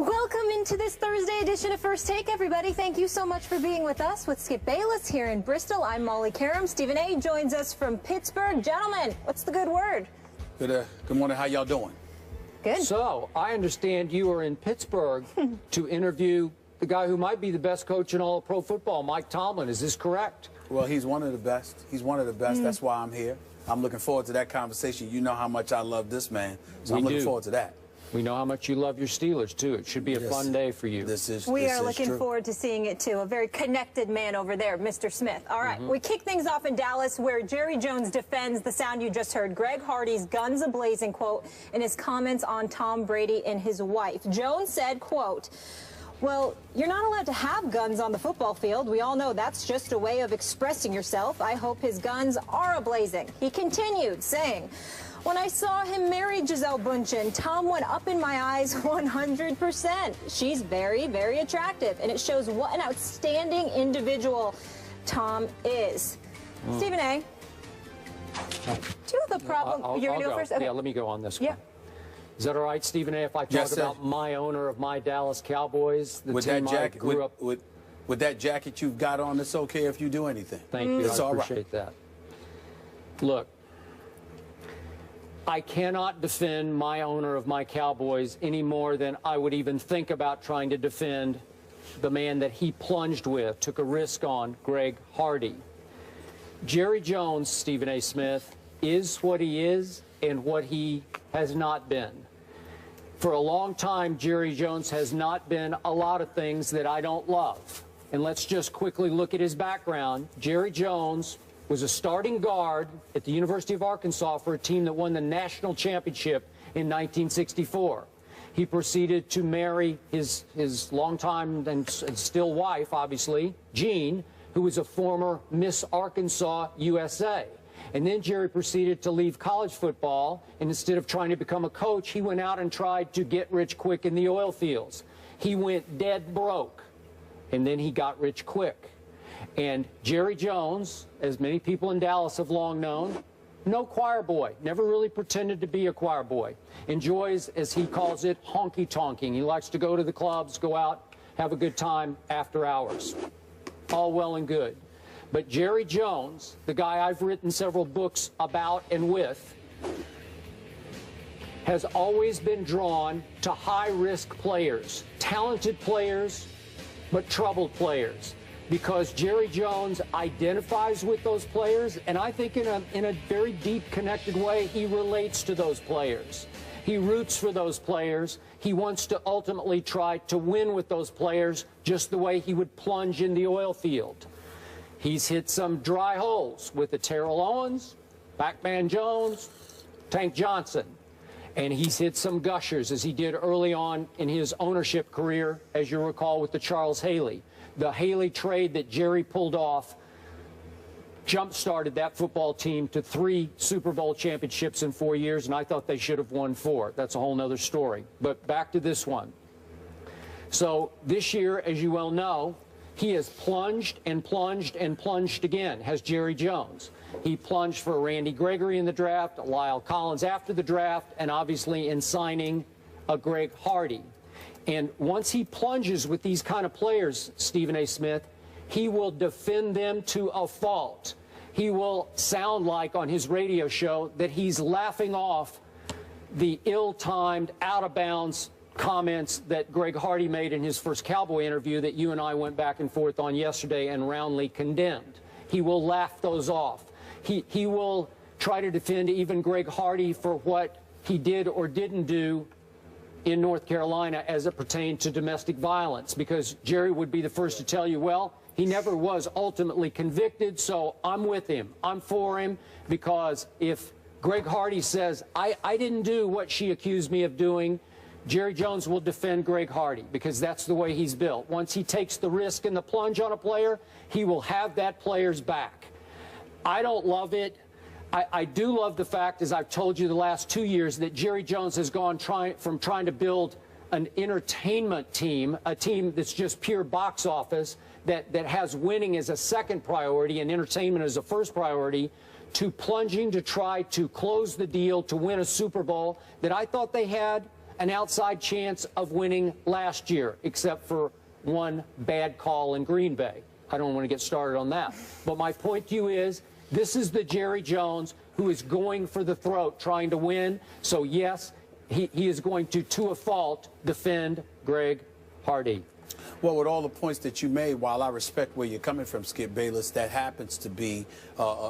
Welcome into this Thursday edition of First Take, everybody. Thank you so much for being with us. With Skip Bayless here in Bristol, I'm Molly Karam. Stephen A. joins us from Pittsburgh. Gentlemen, what's the good word? Good morning. How y'all doing? Good. So, I understand you are in Pittsburgh to interview the guy who might be the best coach in all of pro football, Mike Tomlin. Is this correct? Well, he's one of the best. He's one of the best. That's why I'm here. I'm looking forward to that conversation. You know how much I love this man, so I'm looking forward to that. We know how much you love your Steelers, too. It should be a fun day for you. We are looking forward to seeing it, too. A very connected man over there, Mr. Smith. All right, we kick things off in Dallas, where Jerry Jones defends the sound you just heard, Greg Hardy's guns a-blazing quote in his comments on Tom Brady and his wife. Jones said, quote, "Well, you're not allowed to have guns on the football field. We all know that's just a way of expressing yourself. I hope his guns are a-blazing." He continued, saying, "When I saw him marry Gisele Bundchen, Tom went up in my eyes 100%. She's very, very attractive, and it shows what an outstanding individual Tom is." Stephen A., do you have a problem? You're going to go first? Okay. Yeah, let me go on this one. Yeah. Is that all right, Stephen A., if I talk about my owner of my Dallas Cowboys, the team I grew up with that jacket you've got on, it's okay if you do anything. Thank you. I appreciate that. Look, I cannot defend my owner of my Cowboys any more than I would even think about trying to defend the man that he plunged with, took a risk on, Greg Hardy. Jerry Jones, Stephen A. Smith, is what he is and what he has not been. For a long time, Jerry Jones has not been a lot of things that I don't love. And let's just quickly look at his background. Jerry Jones was a starting guard at the University of Arkansas for a team that won the national championship in 1964. He proceeded to marry his longtime and still wife, obviously, Jean, who was a former Miss Arkansas USA. And then Jerry proceeded to leave college football, and instead of trying to become a coach, he went out and tried to get rich quick in the oil fields. He went dead broke, and then he got rich quick. And Jerry Jones, as many people in Dallas have long known, no choir boy, never really pretended to be a choir boy. Enjoys, as he calls it, honky-tonking. He likes to go to the clubs, go out, have a good time after hours. All well and good. But Jerry Jones, the guy I've written several books about and with, has always been drawn to high-risk players, talented players, but troubled players, because Jerry Jones identifies with those players, and I think in a very deep, connected way, he relates to those players. He roots for those players. He wants to ultimately try to win with those players just the way he would plunge in the oil field. He's hit some dry holes with the Terrell Owens, Backman Jones, Tank Johnson. And he's hit some gushers, as he did early on in his ownership career, as you recall, with the Charles Haley. The Haley trade that Jerry pulled off jump-started that football team to 3 Super Bowl championships in 4 years, and I thought they should have won 4. That's a whole nother story. But back to this one. So this year, as you well know, he has plunged and plunged and plunged again, has Jerry Jones. He plunged for Randy Gregory in the draft, Lyle Collins after the draft, and obviously in signing a Greg Hardy. And once he plunges with these kind of players, Stephen A. Smith, he will defend them to a fault. He will sound like on his radio show that he's laughing off the ill-timed, out-of-bounds comments that Greg Hardy made in his first Cowboy interview that you and I went back and forth on yesterday and roundly condemned. He will laugh those off. He will try to defend even Greg Hardy for what he did or didn't do in North Carolina as it pertained to domestic violence, because Jerry would be the first to tell you, well, he never was ultimately convicted, so I'm with him. I'm for him, because if Greg Hardy says, I didn't do what she accused me of doing, Jerry Jones will defend Greg Hardy, because that's the way he's built. Once he takes the risk and the plunge on a player, he will have that player's back. I don't love it. I do love the fact, as I've told you the last 2 years, that Jerry Jones has gone from trying to build an entertainment team, a team that's just pure box office, that has winning as a second priority and entertainment as a first priority, to plunging to try to close the deal to win a Super Bowl that I thought they had an outside chance of winning last year, except for one bad call in Green Bay. I don't want to get started on that. But my point to you is, this is the Jerry Jones who is going for the throat, trying to win. So, yes, he is going to a fault, defend Greg Hardy. Well, with all the points that you made, while I respect where you're coming from, Skip Bayless, that happens to be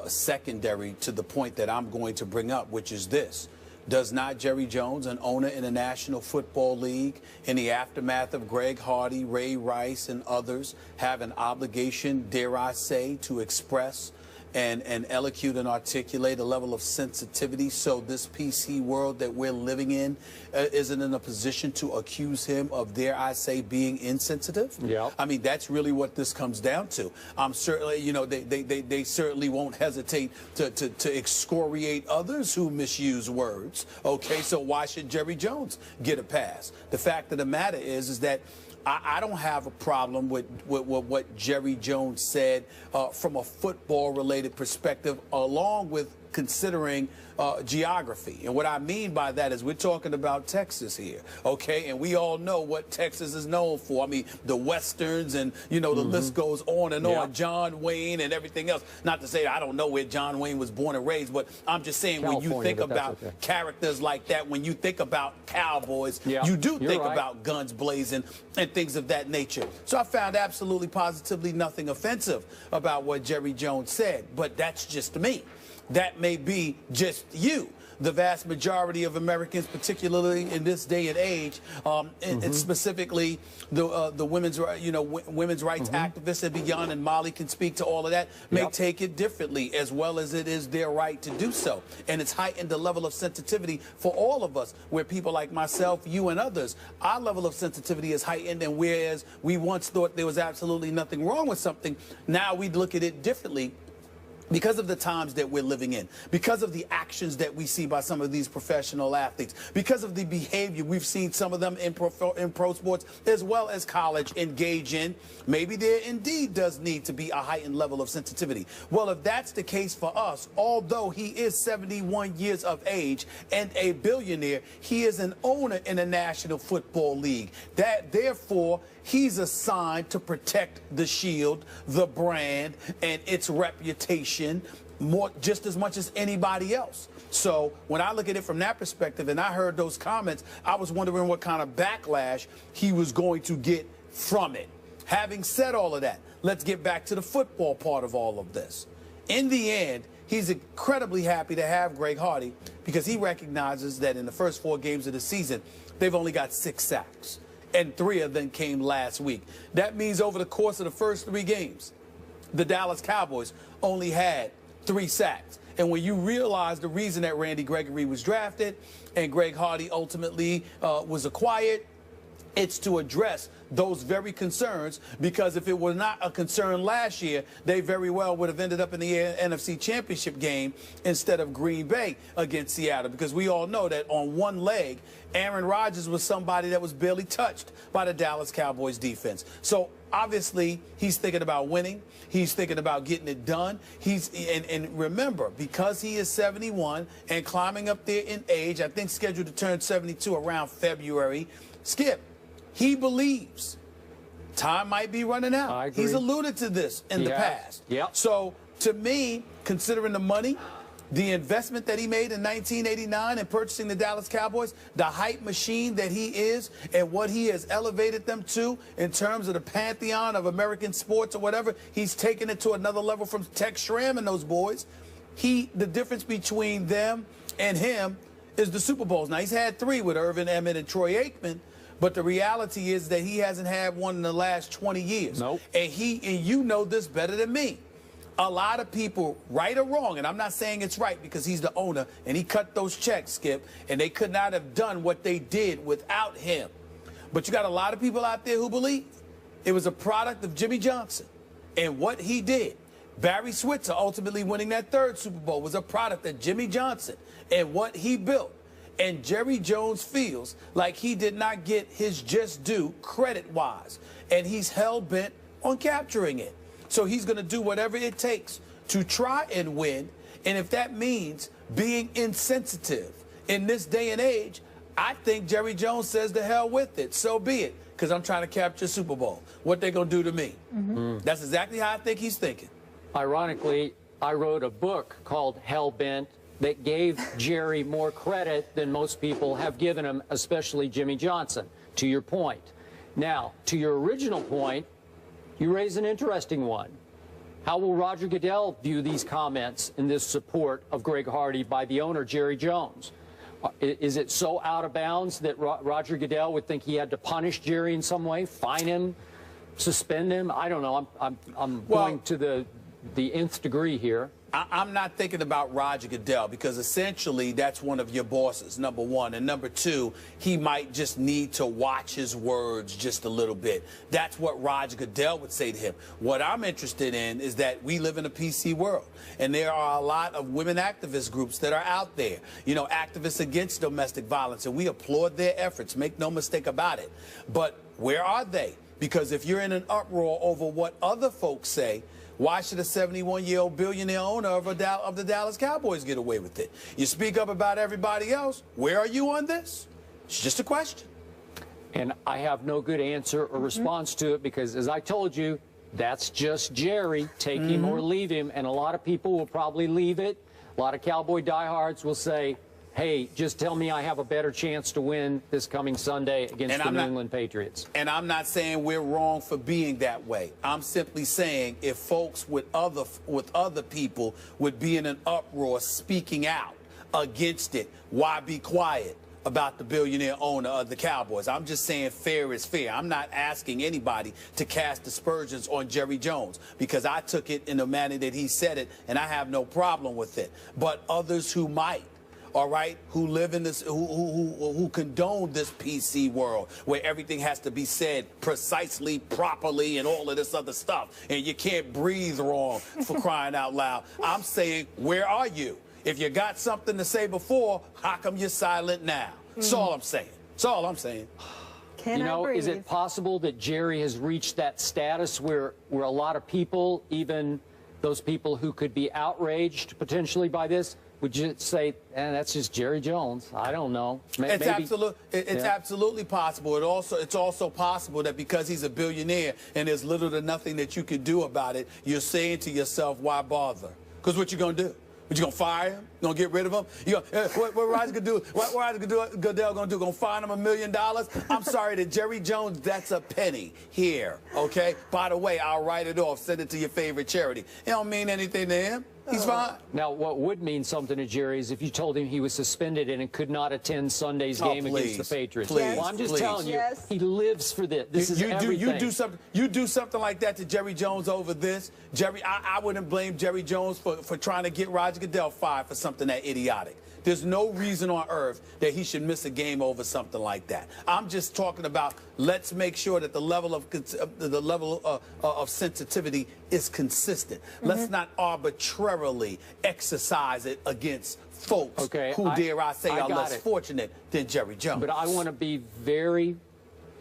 secondary to the point that I'm going to bring up, which is this. Does not Jerry Jones, an owner in the National Football League, in the aftermath of Greg Hardy, Ray Rice, and others, have an obligation, dare I say, to express and elocute and articulate a level of sensitivity so this PC world that we're living in isn't in a position to accuse him of, dare I say, being insensitive? Yeah. I mean, that's really what this comes down to. I'm certainly, you know, they certainly won't hesitate to excoriate others who misuse words. Okay, so why should Jerry Jones get a pass? The fact of the matter is that I don't have a problem with what Jerry Jones said from a football-related perspective, along with considering geography. And what I mean by that is we're talking about Texas here, okay? And we all know what Texas is known for. I mean, the Westerns and, you know, the list goes on and on. John Wayne and everything else. Not to say I don't know where John Wayne was born and raised, but I'm just saying California, when you think about characters like that, when you think about cowboys, you do think about guns blazing and things of that nature. So I found absolutely positively nothing offensive about what Jerry Jones said, but that's just me. That may be just you. The vast majority of Americans, particularly in this day and age, and specifically the women's, women's rights activists and beyond, and Molly can speak to all of that, may take it differently, as well as it is their right to do so. And it's heightened the level of sensitivity for all of us, where people like myself, you and others, our level of sensitivity is heightened, and whereas we once thought there was absolutely nothing wrong with something, now we look at it differently. Because of the times that we're living in, because of the actions that we see by some of these professional athletes, because of the behavior we've seen some of them in pro sports as well as college engage in, maybe there indeed does need to be a heightened level of sensitivity. Well, if that's the case for us, although he is 71 years of age and a billionaire, he is an owner in the National Football League. That, therefore, he's assigned to protect the shield, the brand, and its reputation just as much as anybody else. So when I look at it from that perspective, and I heard those comments, I was wondering what kind of backlash he was going to get from it. Having said all of that, let's get back to the football part of all of this. In the end, he's incredibly happy to have Greg Hardy because he recognizes that in the first 4 games of the season, they've only got 6 sacks. And 3 of them came last week. That means over the course of the first 3 games, the Dallas Cowboys only had 3 sacks. And when you realize the reason that Randy Gregory was drafted and Greg Hardy ultimately was acquired, it's to address those very concerns, because if it were not a concern last year, they very well would have ended up in the NFC Championship game instead of Green Bay against Seattle, because we all know that on one leg, Aaron Rodgers was somebody that was barely touched by the Dallas Cowboys defense. So obviously he's thinking about winning. He's thinking about getting it done. And remember, because he is 71 and climbing up there in age, I think scheduled to turn 72 around February, Skip, he believes time might be running out. I agree. He's alluded to this in the past. So to me, considering the money, the investment that he made in 1989 in purchasing the Dallas Cowboys, the hype machine that he is, and what he has elevated them to in terms of the pantheon of American sports or whatever, he's taken it to another level from Tex Schramm and those boys. The difference between them and him is the Super Bowls. Now, he's had 3 with Irvin, Emmett, and Troy Aikman, but the reality is that he hasn't had one in the last 20 years. Nope. And you know this better than me. A lot of people, right or wrong, and I'm not saying it's right because he's the owner and he cut those checks, Skip, and they could not have done what they did without him. But you got a lot of people out there who believe it was a product of Jimmy Johnson and what he did. Barry Switzer ultimately winning that 3rd Super Bowl was a product of Jimmy Johnson and what he built. And Jerry Jones feels like he did not get his just due credit-wise, and he's hell-bent on capturing it. So he's going to do whatever it takes to try and win, and if that means being insensitive in this day and age, I think Jerry Jones says to hell with it. So be it, because I'm trying to capture Super Bowl. What they going to do to me? That's exactly how I think he's thinking. Ironically, I wrote a book called Hellbent that gave Jerry more credit than most people have given him, especially Jimmy Johnson, to your point. Now, to your original point, you raise an interesting one. How will Roger Goodell view these comments in this support of Greg Hardy by the owner, Jerry Jones? Is it so out of bounds that Roger Goodell would think he had to punish Jerry in some way, fine him, suspend him? I don't know. I'm going to the nth degree here. I'm not thinking about Roger Goodell, because essentially that's one of your bosses, number one. And number two, he might just need to watch his words just a little bit. That's what Roger Goodell would say to him. What I'm interested in is that we live in a PC world, and there are a lot of women activist groups that are out there, you know, activists against domestic violence, and we applaud their efforts, make no mistake about it. But where are they? Because if you're in an uproar over what other folks say, why should a 71-year-old billionaire owner of the Dallas Cowboys get away with it? You speak up about everybody else. Where are you on this? It's just a question. And I have no good answer or response to it, because, as I told you, that's just Jerry. Take him or leave him. And a lot of people will probably leave it. A lot of Cowboy diehards will say, hey, just tell me I have a better chance to win this coming Sunday against the New England Patriots. And I'm not saying we're wrong for being that way. I'm simply saying if folks with other people would be in an uproar speaking out against it, why be quiet about the billionaire owner of the Cowboys? I'm just saying fair is fair. I'm not asking anybody to cast aspersions on Jerry Jones, because I took it in the manner that he said it, and I have no problem with it. But others who might, all right, who live in this, who condone this PC world where everything has to be said precisely, properly, and all of this other stuff, and you can't breathe wrong, for crying out loud. I'm saying, where are you? If you got something to say before, how come you're silent now? That's all I'm saying. That's all I'm saying. You know, is it possible that Jerry has reached that status where a lot of people, even those people who could be outraged potentially by this, would you say, that's just Jerry Jones? I don't know. It's absolutely possible. It's also possible that because he's a billionaire and there's little to nothing that you can do about it, you're saying to yourself, why bother? Because what you gonna do? What, you gonna fire him? You gonna get rid of him? What Roger Goodell gonna do? Gonna fine him $1 million? I'm sorry, to Jerry Jones, that's a penny here. Okay. By the way, I'll write it off. Send it to your favorite charity. It don't mean anything to him. He's fine. Now, what would mean something to Jerry is if you told him he was suspended and could not attend Sunday's game against the Patriots. Please, well, I'm just telling you, he lives for this. This is everything. You do something like that to Jerry Jones over this. Jerry, I wouldn't blame Jerry Jones for trying to get Roger Goodell fired for something that idiotic. There's no reason on earth that he should miss a game over something like that. I'm just talking about, let's make sure that the level of sensitivity is consistent. Let's not arbitrarily exercise it against folks who, dare I say, are less fortunate than Jerry Jones. But I want to be very,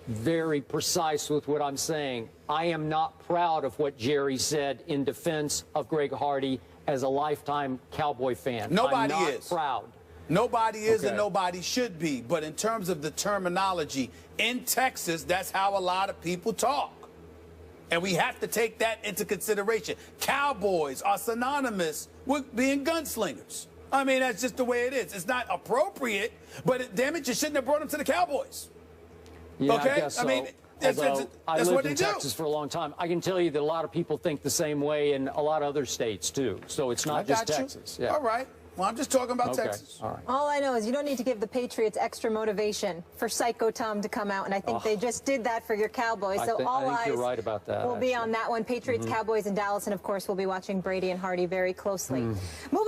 very precise with what I'm saying. I am not proud of what Jerry said in defense of Greg Hardy as a lifetime Cowboy fan. Nobody I'm not is proud. Nobody is, and nobody should be. But in terms of the terminology in Texas, that's how a lot of people talk. And we have to take that into consideration. Cowboys are synonymous with being gunslingers. I mean, that's just the way it is. It's not appropriate, but damn it, you shouldn't have brought them to the Cowboys. Yeah, okay? I guess so. I mean, that's what they in do. Texas for a long time. I can tell you that a lot of people think the same way in a lot of other states, too. So it's not just Texas. Yeah. All right. Well, I'm just talking about Texas. All right. All I know is you don't need to give the Patriots extra motivation for Psycho Tom to come out, and I think they just did that for your Cowboys. So all eyes you're right about that, will be on that one. Patriots, Cowboys, and Dallas, and of course we'll be watching Brady and Hardy very closely. Moving